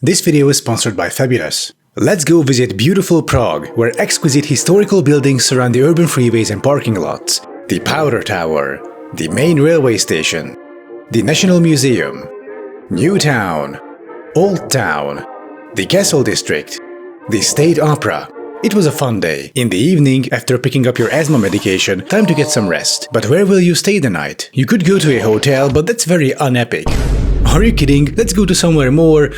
This video is sponsored by Fabulous. Let's go visit beautiful Prague, where exquisite historical buildings surround the urban freeways and parking lots. The Powder Tower, the main railway station, the National Museum, New Town, Old Town, the Castle District, the State Opera. It was a fun day. In the evening, after picking up your asthma medication, time to get some rest. But where will you stay the night? You could go to a hotel, but that's very unepic. Are you kidding? Let's go to somewhere more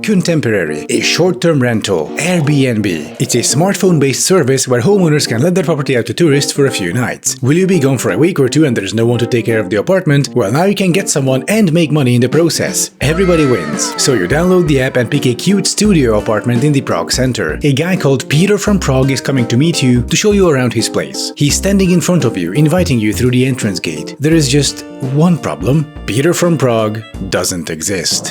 contemporary. A short-term rental, Airbnb. It's a smartphone-based service where homeowners can let their property out to tourists for a few nights. Will you be gone for a week or two and there's no one to take care of the apartment? Well, now you can get someone and make money in the process. Everybody wins. So you download the app and pick a cute studio apartment in the Prague center. A guy called Peter from Prague is coming to meet you to show you around his place. He's standing in front of you, inviting you through the entrance gate. There is just one problem. Peter from Prague doesn't exist.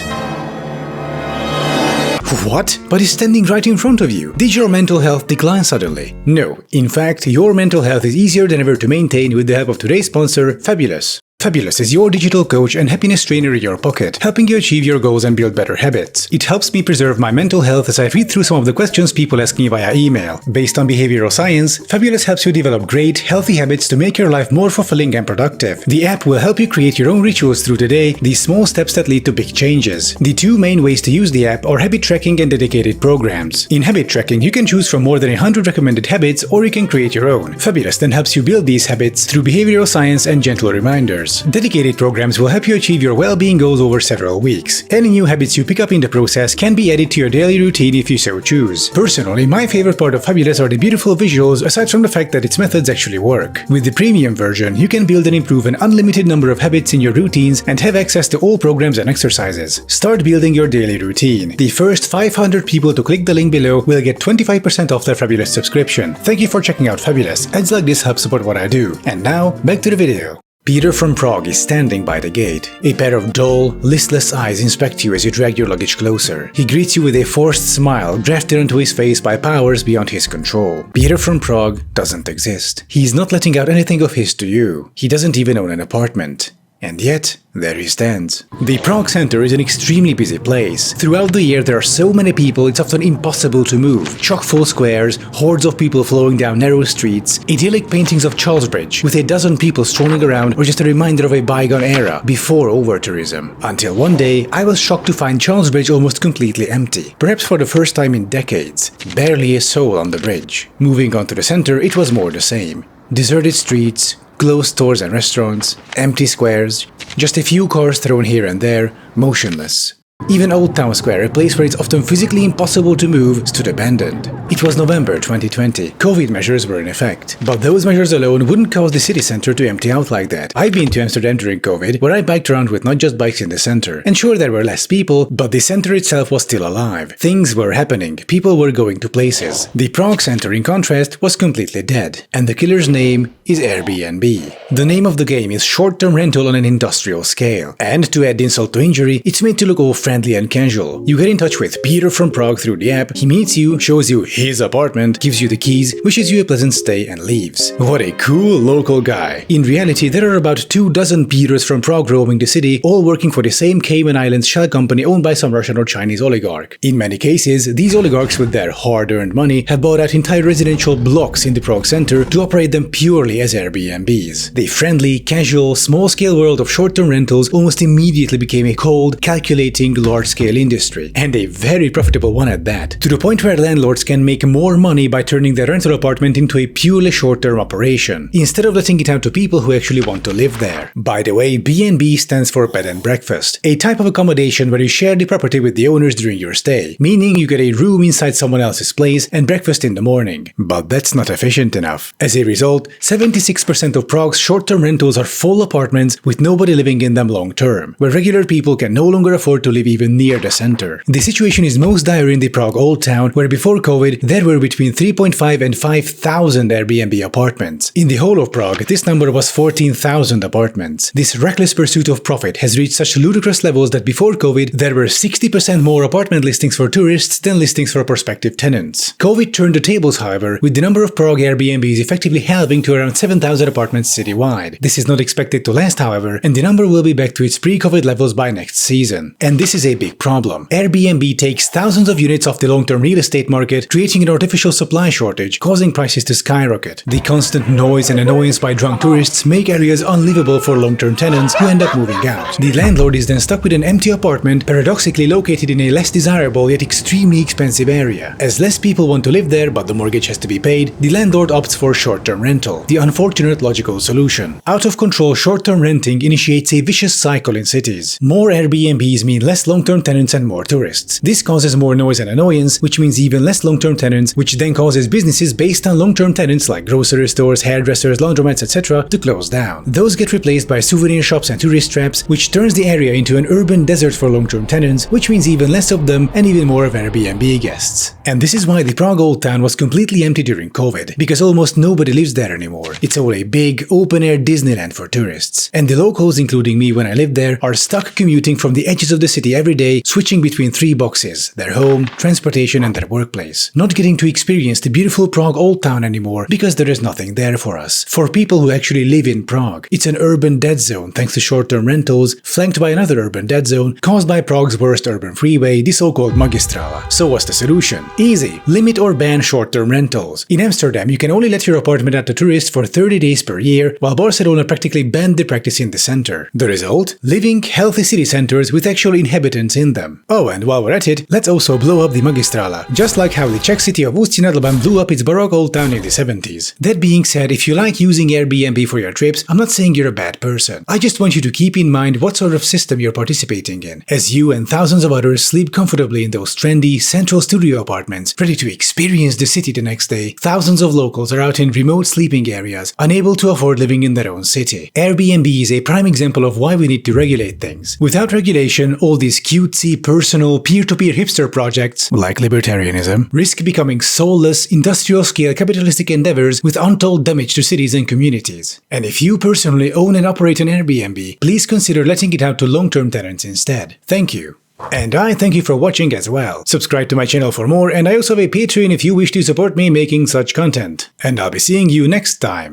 What? But he's standing right in front of you. Did your mental health decline suddenly? No. In fact, your mental health is easier than ever to maintain with the help of today's sponsor, Fabulous. Fabulous is your digital coach and happiness trainer in your pocket, helping you achieve your goals and build better habits. It helps me preserve my mental health as I read through some of the questions people ask me via email. Based on behavioral science, Fabulous helps you develop great, healthy habits to make your life more fulfilling and productive. The app will help you create your own rituals through the day, these small steps that lead to big changes. The two main ways to use the app are habit tracking and dedicated programs. In habit tracking, you can choose from more than 100 recommended habits, or you can create your own. Fabulous then helps you build these habits through behavioral science and gentle reminders. Dedicated programs will help you achieve your well-being goals over several weeks. Any new habits you pick up in the process can be added to your daily routine if you so choose. Personally, my favorite part of Fabulous are the beautiful visuals, aside from the fact that its methods actually work. With the premium version, you can build and improve an unlimited number of habits in your routines and have access to all programs and exercises. Start building your daily routine. The first 500 people to click the link below will get 25% off their Fabulous subscription. Thank you for checking out Fabulous. Ads like this help support what I do. And now, back to the video. Peter from Prague is standing by the gate. A pair of dull, listless eyes inspect you as you drag your luggage closer. He greets you with a forced smile drafted onto his face by powers beyond his control. Peter from Prague doesn't exist. He's not letting out anything of his to you. He doesn't even own an apartment. And yet, there he stands. The Prague center is an extremely busy place. Throughout the year there are so many people it's often impossible to move. Chock-full squares, hordes of people flowing down narrow streets, idyllic paintings of Charles Bridge with a dozen people strolling around or just a reminder of a bygone era before over-tourism. Until one day, I was shocked to find Charles Bridge almost completely empty. Perhaps for the first time in decades. Barely a soul on the bridge. Moving on to the center, it was more the same. Deserted streets, closed stores and restaurants, empty squares, just a few cars thrown here and there, motionless. Even Old Town Square, a place where it's often physically impossible to move, stood abandoned. It was November 2020. COVID measures were in effect. But those measures alone wouldn't cause the city center to empty out like that. I've been to Amsterdam during COVID, where I biked around with not just bikes in the center. And sure, there were less people, but the center itself was still alive. Things were happening. People were going to places. The Prague center, in contrast, was completely dead. And the killer's name is Airbnb. The name of the game is short-term rental on an industrial scale. And to add insult to injury, it's made to look all friendly and casual. You get in touch with Peter from Prague through the app, he meets you, shows you his apartment, gives you the keys, wishes you a pleasant stay and leaves. What a cool local guy. In reality, there are about 24 Peters from Prague roaming the city, all working for the same Cayman Islands shell company owned by some Russian or Chinese oligarch. In many cases, these oligarchs with their hard-earned money have bought out entire residential blocks in the Prague center to operate them purely as Airbnbs. The friendly, casual, small-scale world of short-term rentals almost immediately became a cold, calculating, large-scale industry, and a very profitable one at that, to the point where landlords can make more money by turning their rental apartment into a purely short-term operation, instead of letting it out to people who actually want to live there. By the way, B&B stands for bed and breakfast, a type of accommodation where you share the property with the owners during your stay, meaning you get a room inside someone else's place and breakfast in the morning. But that's not efficient enough. As a result, 76% of Prague's short-term rentals are full apartments with nobody living in them long-term, where regular people can no longer afford to live even near the center. The situation is most dire in the Prague Old Town, where before COVID there were between 3.5 and 5,000 Airbnb apartments. In the whole of Prague, this number was 14,000 apartments. This reckless pursuit of profit has reached such ludicrous levels that before COVID there were 60% more apartment listings for tourists than listings for prospective tenants. COVID turned the tables, however, with the number of Prague Airbnbs effectively halving to around 7,000 apartments citywide. This is not expected to last, however, and the number will be back to its pre-COVID levels by next season. And this is is a big problem. Airbnb takes thousands of units off the long-term real estate market, creating an artificial supply shortage, causing prices to skyrocket. The constant noise and annoyance by drunk tourists make areas unlivable for long-term tenants who end up moving out. The landlord is then stuck with an empty apartment, paradoxically located in a less desirable yet extremely expensive area. As less people want to live there but the mortgage has to be paid, the landlord opts for short-term rental, the unfortunate logical solution. Out-of-control short-term renting initiates a vicious cycle in cities. More Airbnbs mean less long-term tenants and more tourists. This causes more noise and annoyance, which means even less long-term tenants, which then causes businesses based on long-term tenants like grocery stores, hairdressers, laundromats, etc. to close down. Those get replaced by souvenir shops and tourist traps, which turns the area into an urban desert for long-term tenants, which means even less of them and even more of Airbnb guests. And this is why the Prague Old Town was completely empty during COVID, because almost nobody lives there anymore. It's all a big, open-air Disneyland for tourists. And the locals, including me when I lived there, are stuck commuting from the edges of the city every day, switching between three boxes: their home, transportation and their workplace. Not getting to experience the beautiful Prague Old Town anymore because there is nothing there for us. For people who actually live in Prague, it's an urban dead zone thanks to short-term rentals, flanked by another urban dead zone caused by Prague's worst urban freeway, the so-called Magistrala. So what's the solution? Easy. Limit or ban short-term rentals. In Amsterdam, you can only let your apartment out to tourists for 30 days per year, while Barcelona practically banned the practice in the center. The result? Living, healthy city centers with actual inhabitants in them. Oh, and while we're at it, let's also blow up the Magistrala, just like how the Czech city of Ústí nad Labem blew up its baroque old town in the 70s. That being said, if you like using Airbnb for your trips, I'm not saying you're a bad person. I just want you to keep in mind what sort of system you're participating in, as you and thousands of others sleep comfortably in those trendy, central studio apartments, ready to experience the city the next day. Thousands of locals are out in remote sleeping areas, unable to afford living in their own city. Airbnb is a prime example of why we need to regulate things. Without regulation, all these cutesy, personal, peer-to-peer hipster projects, like libertarianism, risk becoming soulless, industrial-scale capitalistic endeavors with untold damage to cities and communities. And if you personally own and operate an Airbnb, please consider letting it out to long-term tenants instead. Thank you. And I thank you for watching as well. Subscribe to my channel for more, and I also have a Patreon if you wish to support me making such content. And I'll be seeing you next time.